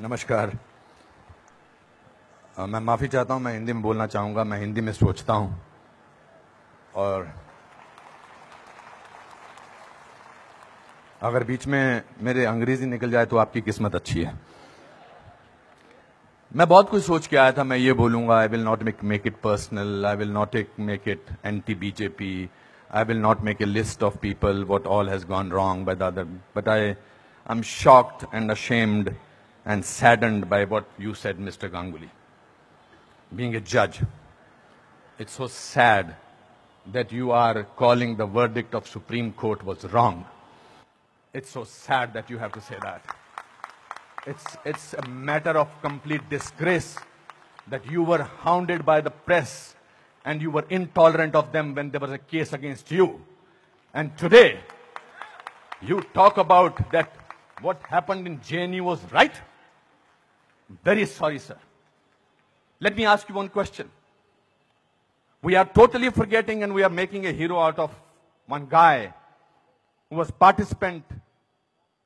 नमस्कार। मैं माफ़ी चाहता हूं, मैं हिंदी में बोलना चाहूँगा। मैं हिंदी में सोचता हूं और अगर बीच में मेरे अंग्रेजी निकल जाए तो आपकी किस्मत अच्छी है। मैं बहुत कुछ सोच के आया था। मैं ये बोलूँगा, I will not make it personal, I will not make it anti BJP, I will not make a list of people what all has gone wrong by the other, but I am shocked and ashamed and saddened by what you said, Mr. Ganguly. Being a judge, it's so sad that you are calling the verdict of Supreme Court was wrong. It's so sad that you have to say that. It's a matter of complete disgrace that you were hounded by the press and you were intolerant of them when there was a case against you. And today, you talk about that what happened in JNU was right. Very sorry, sir. Let me ask you one question. We are totally forgetting and we are making a hero out of one guy who was participant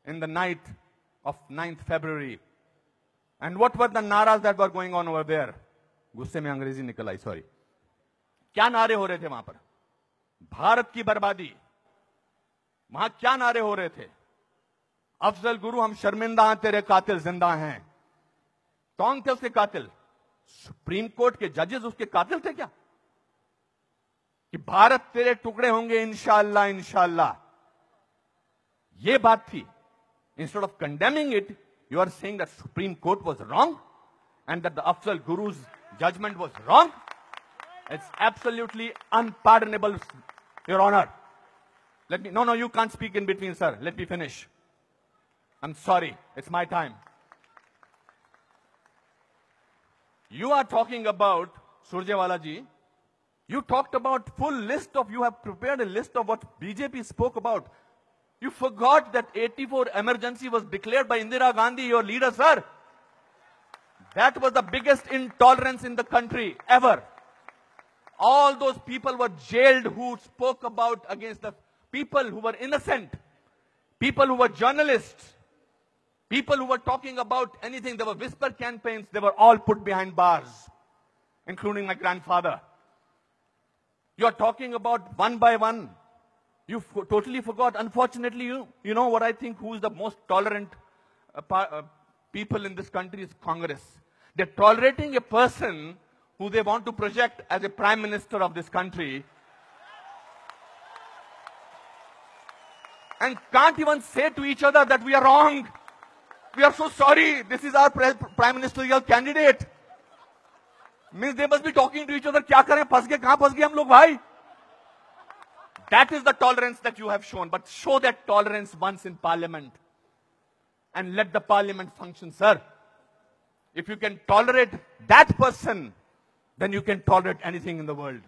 in the night of 9th February. And what were the naras that were going on over there? गुस्से में अंग्रेजी निकल आई, sorry. क्या नारे हो रहे थे वहां पर? भारत की बर्बादी। वहां क्या नारे हो रहे थे? अफजल गुरु, हम शर्मिंदा हैं, तेरे कातिल जिंदा हैं। कौन थे उसके कातिल? सुप्रीम कोर्ट के जजेस उसके कातिल थे क्या? कि भारत तेरे टुकड़े होंगे इंशाअल्लाह इंशाअल्लाह, ये बात थी। Instead of condemning it, you are saying that Supreme Court was wrong and that the Afzal Guru's judgment was wrong. It's absolutely unpardonable, Your Honor. No, you can't speak in between, sir. Let me finish. I'm sorry. It's my time. You are talking about, Surjewala ji, you talked about full list of, you have prepared a list of what BJP spoke about. You forgot that 84 emergency was declared by Indira Gandhi, your leader, sir. That was the biggest intolerance in the country ever. All those people were jailed who spoke about against the people who were innocent, people who were journalists, people who were talking about anything. There were whisper campaigns. They were all put behind bars, including my grandfather. You are talking about one by one. You totally forgot. Unfortunately, you know what I think, who is the most tolerant people in this country is Congress. They're tolerating a person who they want to project as a prime minister of this country and can't even say to each other that we are wrong. We are so sorry. This is our prime ministerial candidate. Means they must be talking to each other. क्या करें? फंस गए, कहां फंस गए हम लोग भाई? That is the tolerance that you have shown. But show that tolerance once in parliament and let the parliament function, sir. If you can tolerate that person, then you can tolerate anything in the world.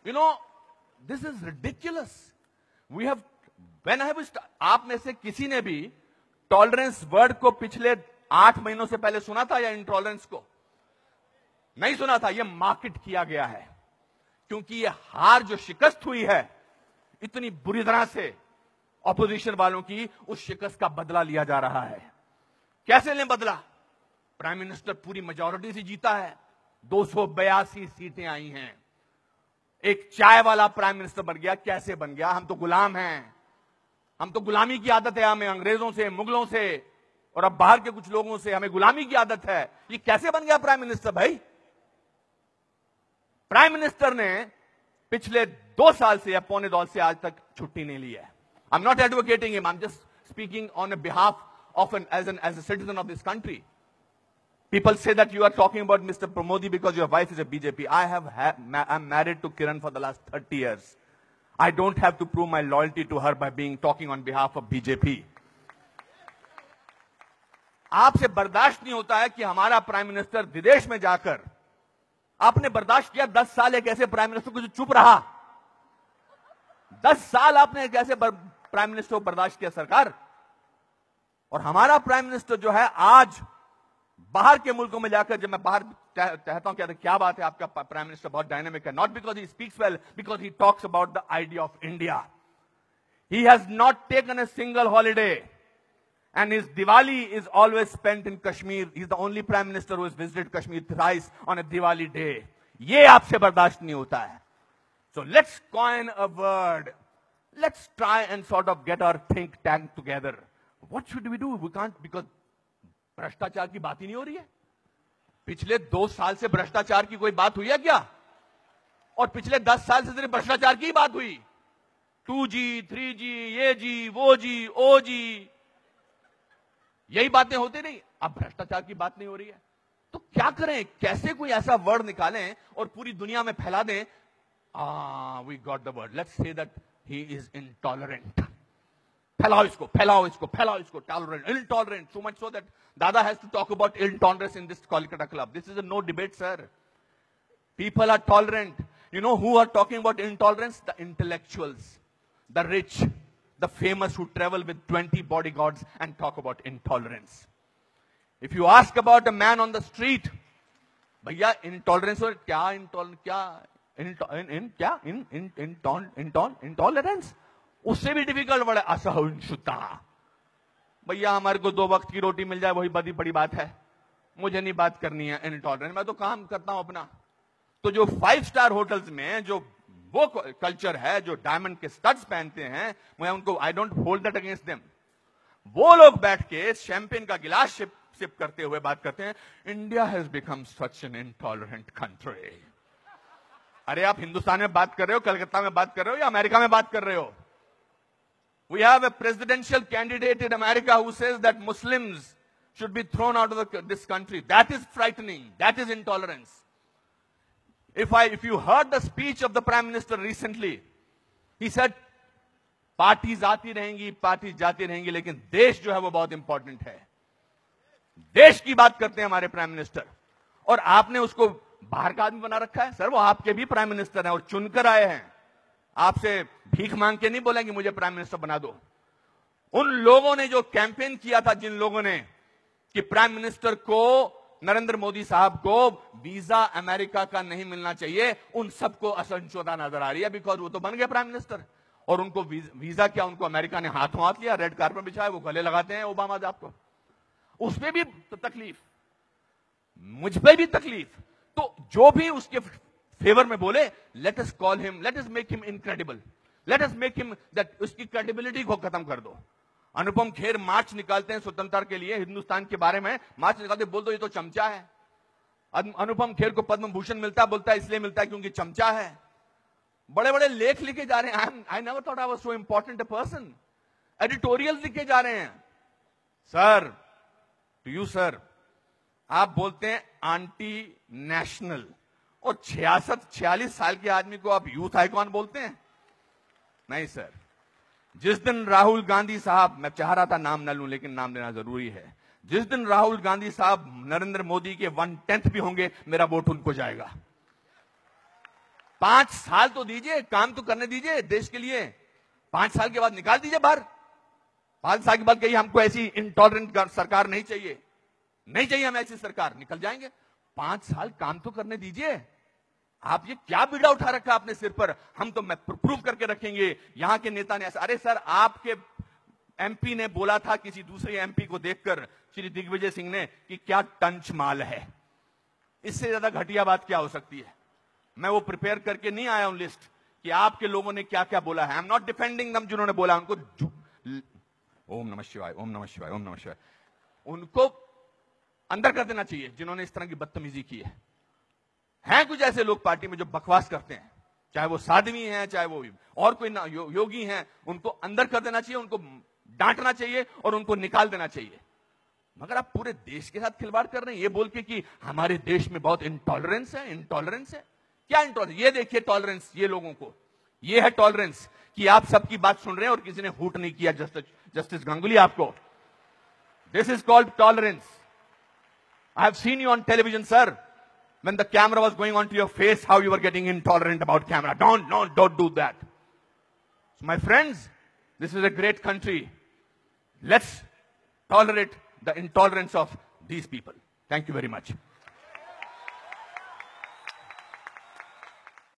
You know, this is ridiculous. We have, when I was, आप में से किसी ने भी tolerance word को पिछले 8 महीनों से पहले सुना था या इंटॉलरेंस को? नहीं सुना था। यह मार्केट किया गया है क्योंकि यह हार जो शिकस्त हुई है इतनी बुरी तरह से ऑपोजिशन वालों की, उस शिकस्त का बदला लिया जा रहा है। कैसे लें बदला? प्राइम मिनिस्टर पूरी मेजॉरिटी से जीता है, 282 सीटें आई हैं। एक चाय वाला प्राइम मिनिस्टर बन गया। कैसे बन गया? हम तो गुलाम हैं, हम तो गुलामी की आदत है हमें, अंग्रेजों से, मुगलों से और अब बाहर के कुछ लोगों से हमें गुलामी की आदत है। ये कैसे बन गया प्राइम मिनिस्टर भाई? प्राइम मिनिस्टर ने पिछले 2 साल से या पौने 2 से आज तक छुट्टी नहीं ली है। I'm not advocating him. I'm just speaking on a behalf of as a citizen of this country. People say that you are talking about Mr. Modi because your wife is a BJP. I'm married to Kiran for the last 30 years. I don't have to prove my loyalty to her by talking on behalf of BJP. आपसे बर्दाश्त नहीं होता है कि हमारा prime minister विदेश में जाकर, आपने बर्दाश्त किया 10 साल एक ऐसे प्राइम मिनिस्टर को जो चुप रहा। 10 साल आपने एक ऐसे प्राइम मिनिस्टर को बर्दाश्त किया सरकार, और हमारा प्राइम मिनिस्टर जो है आज बाहर के मुल्कों में जाकर, जब मैं बाहर कहता हूं क्या बात है, आपका प्राइम मिनिस्टर बहुत डायनेमिक है, not because he speaks well, because he talks about the idea of India. He has not taken a single holiday. And his Diwali is always spent in Kashmir. He's the only prime minister who has visited Kashmir thrice on a Diwali day. ये आपसे बर्दाश्त नहीं होता है. So let's coin a word. Let's try and sort of get our think tank together. What should we do? We can't, because भ्रष्टाचार की बात ही नहीं हो रही है. पिछले 2 साल से भ्रष्टाचार की कोई बात हुई है क्या? और पिछले 10 साल से सिर्फ भ्रष्टाचार की बात हुई. 2G, 3G, ये जी, वो जी, ओ जी, यही बातें होती नहीं. अब भ्रष्टाचार की बात नहीं हो रही है. तो क्या करें? कैसे कोई ऐसा वर्ड निकालें और पूरी दुनिया में फैला दें? We got the word. Let's say that he is intolerant. फैलाओ इसको, फैलाओ इसको, फैलाओ इसको. Tolerant, intolerant. So much so that Dada has to talk about intolerance in this Kolkata club. This is a no debate, sir. People are tolerant. You know who are talking about intolerance? The intellectuals, the rich, the famous who travel with 20 bodyguards and talk about intolerance. If you ask about a man on the street, भैया intolerance और क्या intolerance उससे भी difficult word है असहिष्णुता. भैया हमारे को 2 वक्त की रोटी मिल जाए वही बड़ी बात है. मुझे नहीं बात करनी है इंटॉलरेंस. मैं तो काम करता हूं अपना. तो जो 5 स्टार होटल्स में जो वो कल्चर है, जो डायमंड के स्टड्स पहनते हैं, मैं उनको I don't hold that against them. वो लोग बैठ के शैंपेन का गिलास सिप करते हुए बात करते हैं, India has become such an intolerant country. अरे आप हिंदुस्तान में बात कर रहे हो, कलकत्ता में बात कर रहे हो या अमेरिका में बात कर रहे हो? We have a presidential candidate in America who says that Muslims should be thrown out of this country. That is frightening. That is intolerance. If you heard the speech of the Prime Minister recently, he said, parties आती रहेंगी, parties जाती रहेंगी, लेकिन देश जो है वो बहुत इंपॉर्टेंट है. देश की बात करते हैं हमारे प्राइम मिनिस्टर, और आपने उसको बाहर का आदमी बना रखा है. सर वो आपके भी प्राइम मिनिस्टर हैं और चुनकर आए हैं. आपसे भीख मांग के नहीं बोलेंगे मुझे प्राइम मिनिस्टर बना दो. उन लोगों ने जो कैंपेन किया था, जिन लोगों ने, कि प्राइम मिनिस्टर को, नरेंद्र मोदी साहब को वीजा अमेरिका का नहीं मिलना चाहिए, उन सबको असहिष्णुता नजर आ रही है. बिकॉज वो तो बन गए प्राइम मिनिस्टर, और उनको वीजा क्या, उनको अमेरिका ने हाथों हाथ लिया, रेड कार्पेट बिछाया, वो गले लगाते हैं ओबामा साहब को. उस पर भी तो तकलीफ, मुझ पर भी तकलीफ. तो जो भी उसके फेवर में बोले, let us call him, let us make him incredible, let us make him that, उसकी क्रेडिबिलिटी को खत्म कर दो. अनुपम खेर मार्च निकालते हैं स्वतंत्रता के लिए, हिंदुस्तान के बारे में मार्च निकालते, बोल दो ये तो चमचा है. अनुपम खेर को पद्म भूषण मिलता, बोलता है इसलिए मिलता है क्योंकि चमचा है. बड़े बड़े लेख लिखे जा रहे हैं. I never thought I was so important a person. Editorial लिखे जा रहे हैं. सर, टू यू सर, आप बोलते हैं आंटी नेशनल, और 46 साल के आदमी को आप यूथ आइकॉन बोलते हैं? नहीं सर. जिस दिन राहुल गांधी साहब, मैं चाह रहा था नाम न लूं लेकिन नाम लेना जरूरी है, जिस दिन राहुल गांधी साहब नरेंद्र मोदी के 1/10 भी होंगे, मेरा वोट उनको जाएगा. 5 साल तो दीजिए, काम तो करने दीजिए देश के लिए. 5 साल के बाद निकाल दीजिए बाहर. 5 साल के बाद कहिए हमको ऐसी इंटॉलरेंट सरकार नहीं चाहिए, नहीं चाहिए हमें ऐसी सरकार, निकल जाएंगे. 5 साल काम तो करने दीजिए. आप ये क्या बीड़ा उठा रखा अपने सिर पर, हम तो मैं प्रूव करके रखेंगे, यहां के नेता ने ऐसा. अरे सर, आपके एमपी ने बोला था किसी दूसरे एमपी को देखकर, श्री दिग्विजय सिंह ने, कि क्या टंच माल है. इससे ज्यादा घटिया बात क्या हो सकती है. मैं वो प्रिपेयर करके नहीं आया हूं लिस्ट कि आपके लोगों ने क्या क्या बोला है. आई एम नॉट डिफेंडिंग दम, जिन्होंने बोला उनको ओम नमः शिवाय, ओम नमः शिवाय, ओम नमः शिवाय, उनको अंदर कर देना चाहिए जिन्होंने इस तरह की बदतमीजी की है. हैं कुछ ऐसे लोग पार्टी में जो बकवास करते हैं, चाहे वो साध्वी हैं, चाहे वो और कोई ना योगी हैं, उनको अंदर कर देना चाहिए, उनको डांटना चाहिए और उनको निकाल देना चाहिए. मगर आप पूरे देश के साथ खिलवाड़ कर रहे हैं ये बोल के कि हमारे देश में बहुत इंटॉलरेंस है. इंटॉलरेंस है क्या? इंटॉलरेंस ये देखिए, टॉलरेंस ये लोगों को, ये है टॉलरेंस कि आप सबकी बात सुन रहे हैं और किसी ने हूट नहीं किया. जस्टिस गांगुली आपको, this is called tolerance. I have seen you on television, sir, when the camera was going onto your face, how you were getting intolerant about camera. Don't do that. So my friends, this is a great country. Let's tolerate the intolerance of these people. Thank you very much.